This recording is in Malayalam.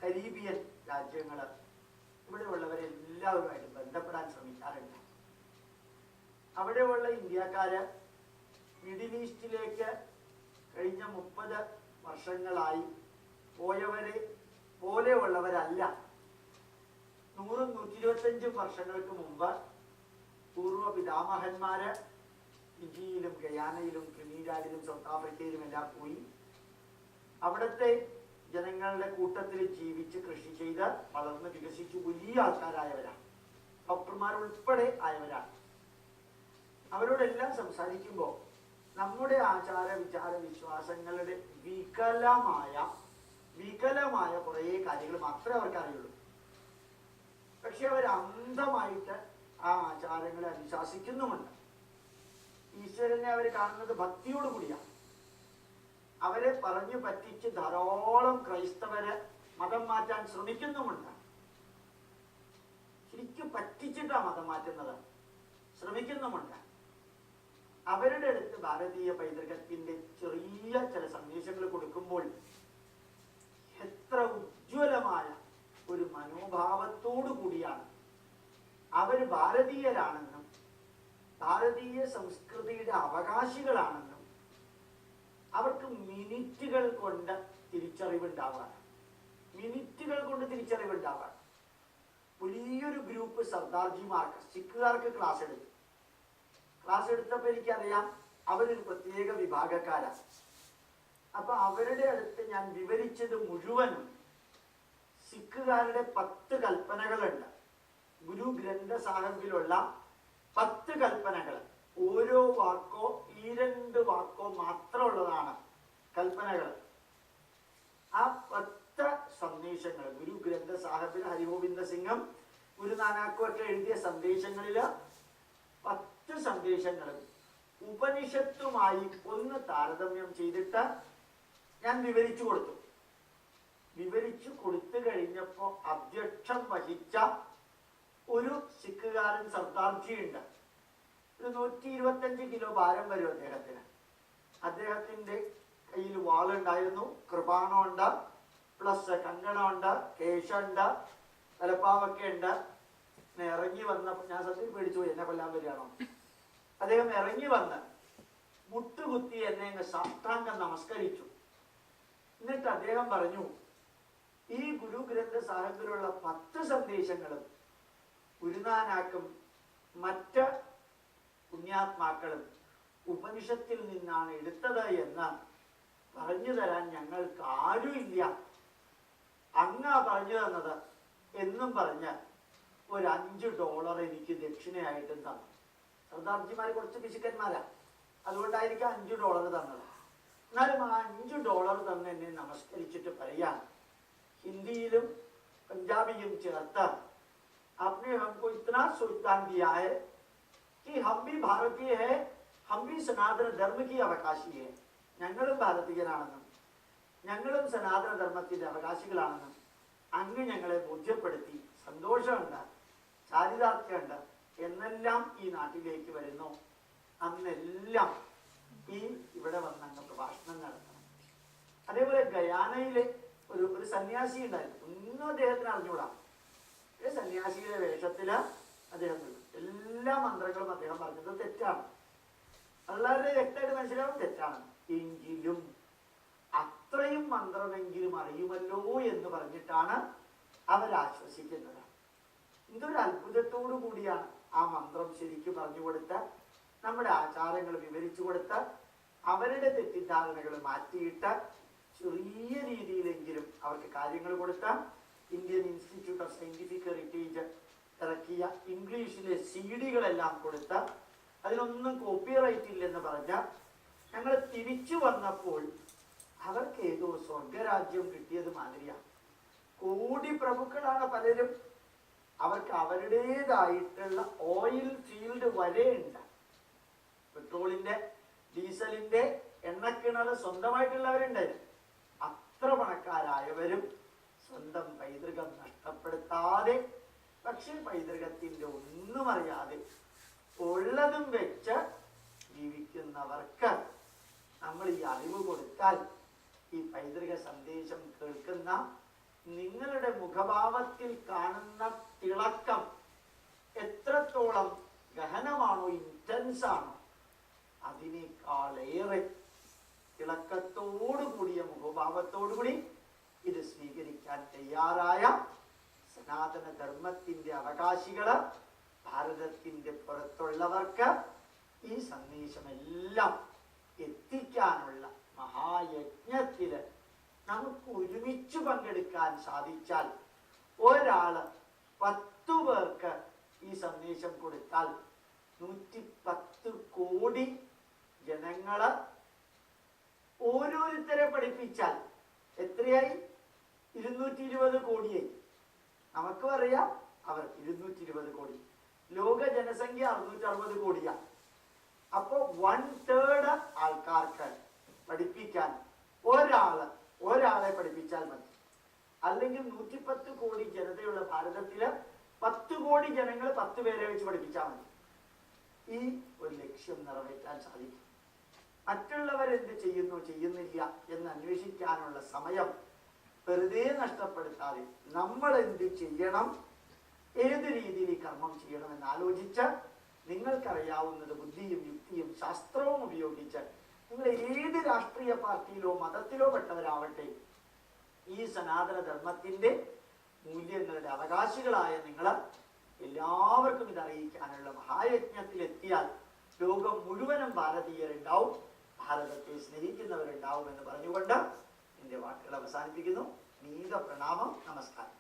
കരീബിയൻ രാജ്യങ്ങൾ, ഇവിടെയുള്ളവരെല്ലാവരുമായിട്ട് ബന്ധപ്പെടാൻ ശ്രമിക്കാറുണ്ട്. അവിടെയുള്ള ഇന്ത്യക്കാര് മിഡിൽ ഈസ്റ്റിലേക്ക് കഴിഞ്ഞ 30 വർഷങ്ങളായി പോയവരെ പോലെയുള്ളവരല്ല. 100-125 വർഷങ്ങൾക്ക് മുമ്പ് പൂർവ്വ പിതാമഹന്മാര് ഫിജിയിലും ഗയാനയിലും ട്രിനിഡാഡിലും സൗത്ത് ആഫ്രിക്കയിലും എല്ലാം പോയി അവിടുത്തെ ജനങ്ങളുടെ കൂട്ടത്തിൽ ജീവിച്ച് കൃഷി ചെയ്ത് വളർന്ന് വികസിച്ച് വലിയ ആൾക്കാരായവരാണ്. ഡോക്ടർമാർ ഉൾപ്പെടെ ആയവരാണ്. അവരോടെല്ലാം സംസാരിക്കുമ്പോൾ നമ്മുടെ ആചാര വിചാര വിശ്വാസങ്ങളുടെ വികലമായ കുറേ കാര്യങ്ങൾ മാത്രമേ അവർക്ക് അറിയുള്ളൂ. പക്ഷെ അവർ അന്ധമായിട്ട് ആ ആചാരങ്ങളെ അനുശാസിക്കുന്നുമുണ്ട്. ഈശ്വരനെ അവർ കാണുന്നത് ഭക്തിയോടുകൂടിയാണ്. അവരെ പറഞ്ഞു പറ്റിച്ച് ധാരാളം ക്രൈസ്തവര് മതം മാറ്റാൻ ശ്രമിക്കുന്നുമുണ്ട്. ശരിക്കും പറ്റിച്ചിട്ടാണ് മതം മാറ്റുന്നത്, ശ്രമിക്കുന്നുമുണ്ട്. അവരുടെ അടുത്ത് ഭാരതീയ പൈതൃകത്തിന്റെ ചെറിയ ചില സന്ദേശങ്ങൾ കൊടുക്കുമ്പോൾ എത്ര ഉജ്ജ്വലമായ ഒരു മനോഭാവത്തോടു കൂടിയാണ് അവർ ഭാരതീയരാണെന്നും ഭാരതീയ സംസ്കൃതിയുടെ അവകാശികളാണെന്നും അവർക്ക് മിനിറ്റുകൾ കൊണ്ട് തിരിച്ചറിവുണ്ടാവാണ്. വലിയൊരു ഗ്രൂപ്പ് സർദാർജിമാർക്ക്, സിഖുകാർക്ക് ക്ലാസ് എടുത്തപ്പോൾ എനിക്കറിയാം അവരൊരു പ്രത്യേക വിഭാഗക്കാരാണ്. അപ്പൊ അവരുടെ അടുത്ത് ഞാൻ വിവരിച്ചത് മുഴുവനും സിഖുകാരുടെ 10 കൽപ്പനകളുണ്ട്. ഗുരു ഗ്രന്ഥ സാഹിബിലുള്ള 10 കൽപ്പനകൾ. ഓരോ വാക്കോ 2 വാക്കോ മാത്രമുള്ളതാണ് കൽപ്പനകൾ. ആ 10 സന്ദേശങ്ങൾ ഗുരു ഗ്രന്ഥ സാഹിബിൽ ഹരിഗോവിന്ദ സിംഗും ഗുരുനാനാക്കും ഒക്കെ എഴുതിയ സന്ദേശങ്ങളില് 10 സന്ദേശങ്ങളും ഉപനിഷത്തുമായി ഒന്ന് താരതമ്യം ചെയ്തിട്ട് ഞാൻ വിവരിച്ചു കൊടുത്തു കഴിഞ്ഞപ്പോ അധ്യക്ഷം വഹിച്ച ഒരു സിഖുകാരൻ സർദാർജി ഉണ്ട്. ഒരു 125 കിലോ ഭാരം വരും അദ്ദേഹത്തിന്. അദ്ദേഹത്തിന്റെ കയ്യിൽ വാളുണ്ടായിരുന്നു, കൃപാണമുണ്ട്, പ്ലസ് കങ്കണമുണ്ട്, കേശുണ്ട്, തലപ്പാവൊക്കെ ഉണ്ട്. ഇറങ്ങി വന്നപ്പോൾ ഞാൻ സത്യം പേടിച്ചു പോയി, എന്നെ കൊല്ലാൻ വരികയാണോ. അദ്ദേഹം ഇറങ്ങി വന്ന് മുട്ടുകുത്തി എന്നെ സാഷ്ടാംഗം നമസ്കരിച്ചു. എന്നിട്ട് അദ്ദേഹം പറഞ്ഞു, ഈ ഗുരു ഗ്രന്ഥ സാഹിബിലുള്ള 10 സന്ദേശങ്ങളും ഗുരുനാനാക്കും മറ്റ് പുണ്യാത്മാക്കളും ഉപനിഷത്തിൽ നിന്നാണ് എടുത്തത് എന്ന് പറഞ്ഞു തരാൻ ഞങ്ങൾക്ക് ആരുമില്ല, അങ്ങാ പറഞ്ഞു തന്നത് എന്നും പറഞ്ഞ് ഒരു $5 എനിക്ക് ദക്ഷിണയായിട്ടും തന്നു. സർദാർജിമാർ കുറച്ച് പിശുക്കന്മാരാ, അതുകൊണ്ടായിരിക്കും $5 തന്നത്. എന്നാലും ആ $5 തന്ന് എന്നെ നമസ്കരിച്ചിട്ട് പറയാൻ ഹിന്ദിയിലും പഞ്ചാബിയും ചേർത്ത് आपने हमको इतना सुल्तान दिया है कि हम भी भारतीय है, हम भी सनातन धर्म की അവകാശി है. ഞങ്ങളും ഭാരതീയരാണെന്നും ഞങ്ങളും സനാതന ധർമ്മത്തിന്റെ അവകാശികളാണെന്നും അങ്ങ് ഞങ്ങളെ ബോധ്യപ്പെടുത്തി. സന്തോഷമുണ്ട്, ചാരിതാർത്ഥ്യമുണ്ട് എന്നെല്ലാം ഈ നാട്ടിലേക്ക് വരുന്നു. അന്നെല്ലാം ഇവിടെ വന്ന് അങ്ങ് പ്രഭാഷണം നടത്തണം. അതേപോലെ ഗയാനയിലെ ഒരു സന്യാസി ഉണ്ടായിരുന്നു. ഒന്നും അദ്ദേഹത്തിന് അറിഞ്ഞുകൂടാ. സന്യാസിയുടെ വേഷത്തില് അദ്ദേഹം എല്ലാ മന്ത്രങ്ങളും അദ്ദേഹം പറഞ്ഞത് തെറ്റാണ്. വളരെ വ്യക്തമായിട്ട് മനസ്സിലാവും തെറ്റാണ്. എങ്കിലും അത്രയും മന്ത്രമെങ്കിലും അറിയുമല്ലോ എന്ന് പറഞ്ഞിട്ടാണ് അവരാശ്വസിക്കുന്നത്. എന്തൊരു അത്ഭുതത്തോടു കൂടിയാണ് ആ മന്ത്രം ശരിക്കും പറഞ്ഞു കൊടുത്ത് നമ്മുടെ ആചാരങ്ങൾ വിവരിച്ചു കൊടുത്ത് അവരുടെ തെറ്റിദ്ധാരണകൾ മാറ്റിയിട്ട് ചെറിയ രീതിയിലെങ്കിലും അവർക്ക് കാര്യങ്ങൾ കൊടുത്താൽ Indian institute of scientific heritage ഇറക്കിയ ഇംഗ്ലീഷിലെ CD-കളെല്ലാം കൊടുത്ത് അതിനൊന്നും കോപ്പിറൈറ്റ് ഇല്ലെന്ന് പറഞ്ഞ ഞങ്ങൾ തിരിച്ചു വന്നപ്പോൾ അവർക്ക് ഏതോ സ്വർഗരാജ്യം കിട്ടിയത് മാതിരിയാണ്. കോടി പ്രഭുക്കളാണ് പലരും. അവർക്ക് അവരുടേതായിട്ടുള്ള ഓയിൽ ഫീൽഡ് വരെ ഉണ്ട്. പെട്രോളിന്റെ ഡീസലിന്റെ എണ്ണക്കിണർ സ്വന്തമായിട്ടുള്ളവരുണ്ടായിരുന്നു. അത്ര പണക്കാരായവരും സ്വന്തം പൈതൃകം നഷ്ടപ്പെടുത്താതെ, പക്ഷെ പൈതൃകത്തിന്റെ ഒന്നും അറിയാതെ ഉള്ളതും വെച്ച് ജീവിക്കുന്നവർക്ക് നമ്മൾ ഈ അറിവ് കൊടുത്താൽ ഈ പൈതൃക സന്ദേശം കേൾക്കുന്ന നിങ്ങളുടെ മുഖഭാവത്തിൽ കാണുന്ന തിളക്കം എത്രത്തോളം ഗഹനമാണോ, ഇന്റൻസ് ആണോ, അതിനേക്കാളേറെ തിളക്കത്തോടു കൂടിയ മുഖഭാവത്തോടുകൂടി ഇത് സ്വീകരിക്കാൻ തയ്യാറായ സനാതന ധർമ്മത്തിന്റെ അവകാശികള്, ഭാരതത്തിന്റെ പുറത്തുള്ളവർക്ക് ഈ സന്ദേശമെല്ലാം എത്തിക്കാനുള്ള മഹായജ്ഞത്തില് നമുക്ക് ഒരുമിച്ച് പങ്കെടുക്കാൻ സാധിച്ചാൽ, ഒരാള് 10 പേർക്ക് ഈ സന്ദേശം കൊടുത്താൽ 110 കോടി ജനങ്ങള് ഓരോരുത്തരെ പഠിപ്പിച്ചാൽ എത്രയായി? 220 കോടിയായി. നമുക്ക് പറയാം അവർക്ക് 220 കോടി. ലോക ജനസംഖ്യ 660 കോടിയാണ്. അപ്പോ 1/3 ആൾക്കാർക്ക് പഠിപ്പിക്കാൻ ഒരാളെ പഠിപ്പിച്ചാൽ മതി. അല്ലെങ്കിൽ 110 കോടി ജനതയുള്ള ഭാരതത്തില് 10 കോടി ജനങ്ങൾ 10 പേരെ വെച്ച് പഠിപ്പിച്ചാൽ മതി. ഈ ഒരു ലക്ഷ്യം നിറവേറ്റാൻ സാധിക്കും. മറ്റുള്ളവരെന്ത് ചെയ്യുന്നു ചെയ്യുന്നില്ല എന്ന് അന്വേഷിക്കാനുള്ള സമയം വെറുതെ നഷ്ടപ്പെടുത്താതെ നമ്മൾ എന്ത് ചെയ്യണം, ഏത് രീതിയിൽ ഈ കർമ്മം ചെയ്യണം എന്നാലോചിച്ച് നിങ്ങൾക്കറിയാവുന്നത് ബുദ്ധിയും യുക്തിയും ശാസ്ത്രവും ഉപയോഗിച്ച് നിങ്ങൾ ഏത് രാഷ്ട്രീയ പാർട്ടിയിലോ മതത്തിലോ പെട്ടവരാവട്ടെ, ഈ സനാതന ധർമ്മത്തിന്റെ മൂല്യങ്ങളുടെ അവകാശികളായ നിങ്ങൾ എല്ലാവർക്കും ഇത് അറിയിക്കാനുള്ള മഹായജ്ഞത്തിലെത്തിയാൽ ലോകം മുഴുവനും ഭാരതീയരുണ്ടാവും, ഭാരതത്തെ സ്നേഹിക്കുന്നവരുണ്ടാവും എന്ന് പറഞ്ഞുകൊണ്ട് എന്റെ വാക്കുകൾ അവസാനിപ്പിക്കുന്നു. നീത പ്രണാമം, നമസ്കാരം.